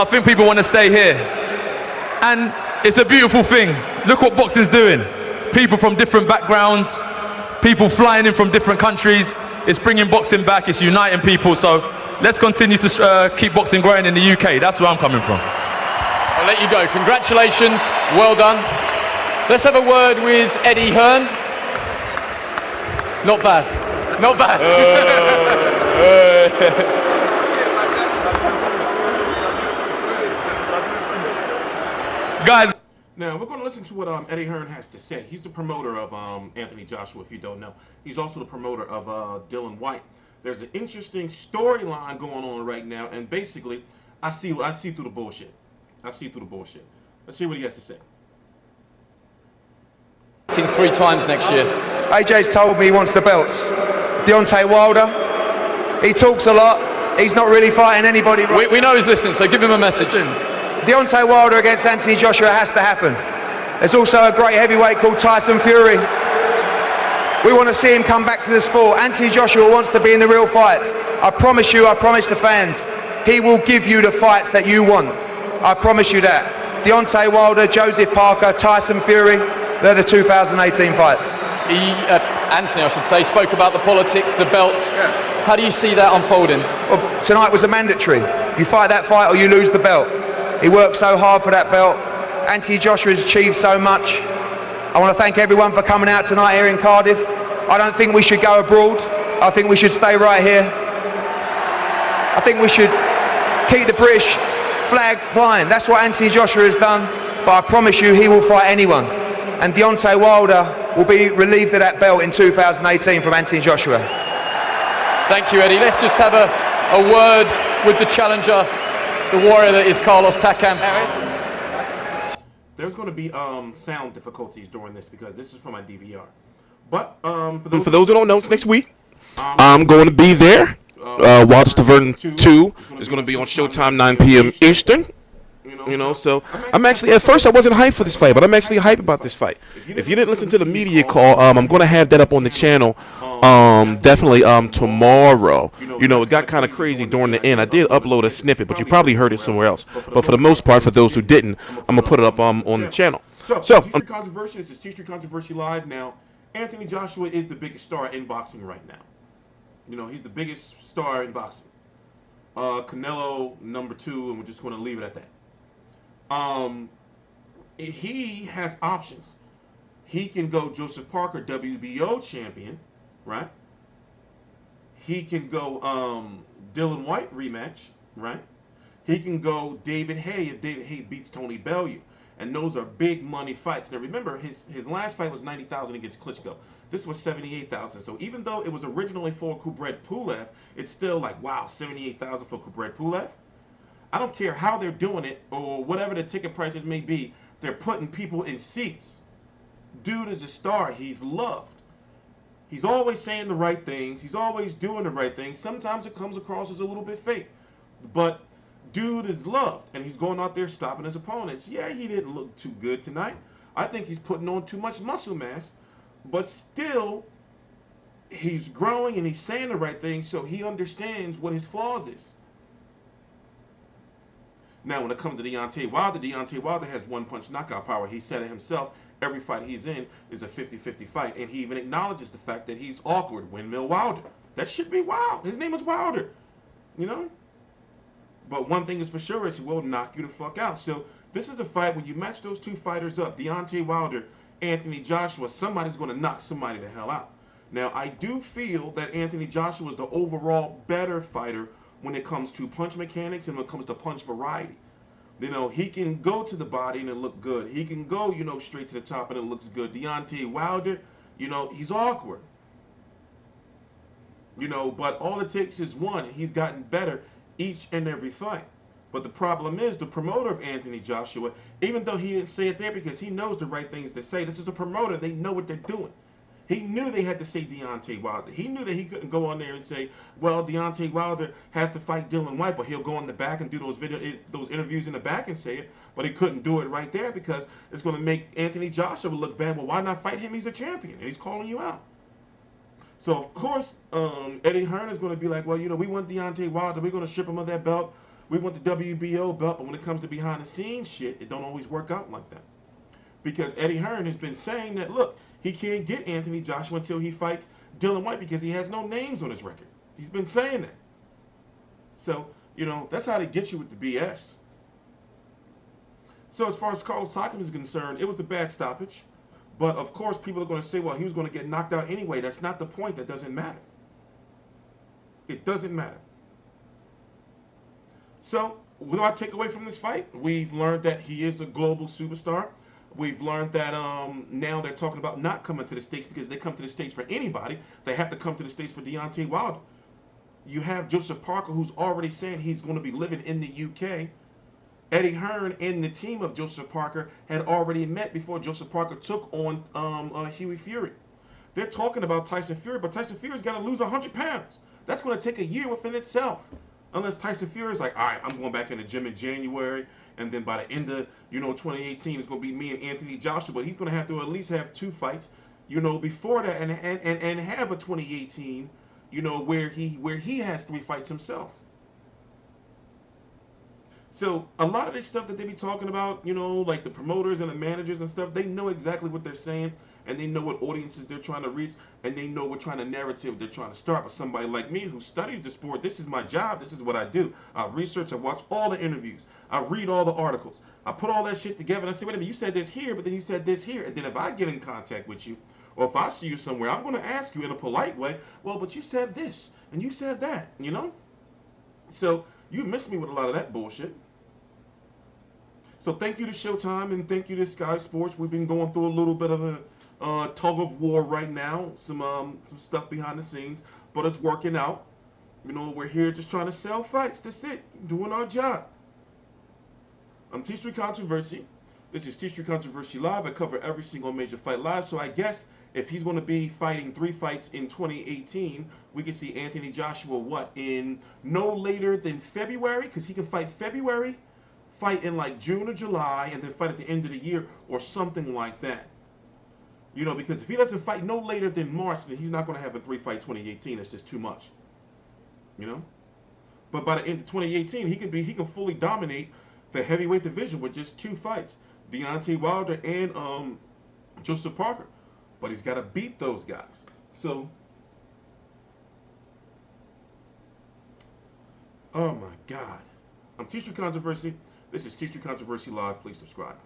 I think people want to stay here. And it's a beautiful thing. Look what boxing's doing. People from different backgrounds, people flying in from different countries. It's bringing boxing back, it's uniting people. So let's continue to keep boxing growing in the UK. That's where I'm coming from. I'll let you go. Congratulations, well done. Let's have a word with Eddie Hearn. Not bad, not bad. Guys. Now, we're going to listen to what Eddie Hearn has to say. He's the promoter of Anthony Joshua, if you don't know. He's also the promoter of Dylan White. There's an interesting storyline going on right now, and basically, I see through the bullshit. I see through the bullshit. Let's hear what he has to say. 3 times next year. AJ's told me he wants the belts. Deontay Wilder, he talks a lot. He's not really fighting anybody. We know he's listening, so give him a message. Listen, Deontay Wilder against Anthony Joshua has to happen. There's also a great heavyweight called Tyson Fury. We want to see him come back to the sport. Anthony Joshua wants to be in the real fights. I promise you, I promise the fans, he will give you the fights that you want. I promise you that. Deontay Wilder, Joseph Parker, Tyson Fury, they're the 2018 fights. Anthony, I should say, spoke about the politics, the belts. Yeah. How do you see that unfolding? Well, tonight was a mandatory. You fight that fight or you lose the belt. He worked so hard for that belt. Anthony Joshua has achieved so much. I want to thank everyone for coming out tonight here in Cardiff. I don't think we should go abroad. I think we should stay right here. I think we should keep the British flag flying. That's what Anthony Joshua has done, but I promise you he will fight anyone. And Deontay Wilder will be relieved of that belt in 2018 from Anthony Joshua. Thank you, Eddie. Let's just have a word with the challenger, the warrior that is Carlos Takam. There's going to be sound difficulties during this because this is from my DVR. But for those who don't know, it's next week. I'm going to be there. Wilder Stavern 2 is going to be on Showtime, 9 p.m. Eastern. You know, so I'm actually, at first I wasn't hyped for this fight, but I'm actually hyped about this fight. If you didn't listen to the media call, I'm going to have that up on the channel definitely tomorrow. You know, it got kind of crazy during the end. I did upload a snippet, but you probably heard it somewhere else. But for the most part, for those who didn't, I'm going to put it up on the channel. So Controversy, this is TstreeT Controversy Live. Now, Anthony Joshua is the biggest star in boxing right now. You know, he's the biggest star in boxing. Canelo, number 2, and we're just going to leave it at that. He has options. He can go Joseph Parker, WBO champion, right? He can go Dylan White rematch, right? He can go David Haye if David Haye beats Tony Bellew. And those are big money fights. Now remember, his last fight was $90,000 against Klitschko. This was $78,000. So even though it was originally for Kubrat Pulev, it's still like, wow, $78,000 for Kubrat Pulev. I don't care how they're doing it or whatever the ticket prices may be. They're putting people in seats. Dude is a star. He's loved. He's always saying the right things. He's always doing the right things. Sometimes it comes across as a little bit fake. But dude is loved, and he's going out there stopping his opponents. Yeah, he didn't look too good tonight. I think he's putting on too much muscle mass. But still, he's growing and he's saying the right things, so he understands what his flaws is. Now, when it comes to Deontay Wilder has one-punch knockout power. He said it himself. Every fight he's in is a 50-50 fight. And he even acknowledges the fact that he's awkward. Windmill Wilder. That should be wild. His name is Wilder. You know? But one thing is for sure is he will knock you the fuck out. So this is a fight when you match those two fighters up, Deontay Wilder, Anthony Joshua, somebody's going to knock somebody the hell out. Now, I do feel that Anthony Joshua is the overall better fighter when it comes to punch mechanics and when it comes to punch variety. You know, he can go to the body and it look good. He can go, you know, straight to the top and it looks good. Deontay Wilder, you know, he's awkward. You know, but all it takes is one. He's gotten better each and every fight. But the problem is the promoter of Anthony Joshua, even though he didn't say it there because he knows the right things to say, this is a promoter. They know what they're doing. He knew they had to say Deontay Wilder. He knew that he couldn't go on there and say, well, Deontay Wilder has to fight Dylan White, but he'll go in the back and do those interviews in the back and say it. But he couldn't do it right there because it's going to make Anthony Joshua look bad. Well, why not fight him? He's a champion, and he's calling you out. So, of course, Eddie Hearn is going to be like, well, you know, we want Deontay Wilder. We're going to strip him of that belt. we want the WBO belt, but when it comes to behind the scenes shit, it don't always work out like that. Because Eddie Hearn has been saying that, look, he can't get Anthony Joshua until he fights Dillian Whyte because he has no names on his record. He's been saying that. So, you know, that's how they get you with the BS. So as far as Carlos Takam is concerned, it was a bad stoppage. But of course, people are going to say, well, he was going to get knocked out anyway. That's not the point. That doesn't matter. It doesn't matter. So, what do I take away from this fight? We've learned that he is a global superstar. We've learned that now they're talking about not coming to the States because they come to the States for anybody. They have to come to the States for Deontay Wilder. You have Joseph Parker, who's already saying he's going to be living in the UK. Eddie Hearn and the team of Joseph Parker had already met before Joseph Parker took on Hughie Fury. They're talking about Tyson Fury, but Tyson Fury's got to lose 100 pounds. That's going to take a year within itself. Unless Tyson Fury's like, all right, I'm going back in the gym in January, and then by the end of, 2018, it's going to be me and Anthony Joshua. But he's going to have to at least have 2 fights, before that, and have a 2018, where he has 3 fights himself. So a lot of this stuff that they be talking about, like the promoters and the managers and stuff, they know exactly what they're saying, and they know what audiences they're trying to reach, and they know what kind of narrative they're trying to start. But somebody like me who studies the sport, this is my job, this is what I do. I research, I watch all the interviews, I read all the articles, I put all that shit together, and I say, wait a minute, you said this here, but then you said this here. And then if I get in contact with you, or if I see you somewhere, I'm going to ask you in a polite way, well, but you said this, and you said that, So you miss me with a lot of that bullshit. So thank you to Showtime and thank you to Sky Sports. We've been going through a little bit of a tug of war right now. Some stuff behind the scenes, but it's working out. We're here just trying to sell fights. That's it. Doing our job. I'm TstreeT Controversy. This is TstreeT Controversy Live. I cover every single major fight live. So I guess if he's going to be fighting 3 fights in 2018, we can see Anthony Joshua, in no later than February? Because he can fight February, fight in like June or July, and then fight at the end of the year or something like that. Because if he doesn't fight no later than March, then he's not going to have a 3-fight 2018. That's just too much. But by the end of 2018, he can fully dominate the heavyweight division with just 2 fights, Deontay Wilder and Joseph Parker. But he's got to beat those guys. So, oh my God. I'm TstreeT Controversy. This is TstreeT Controversy Live. Please subscribe.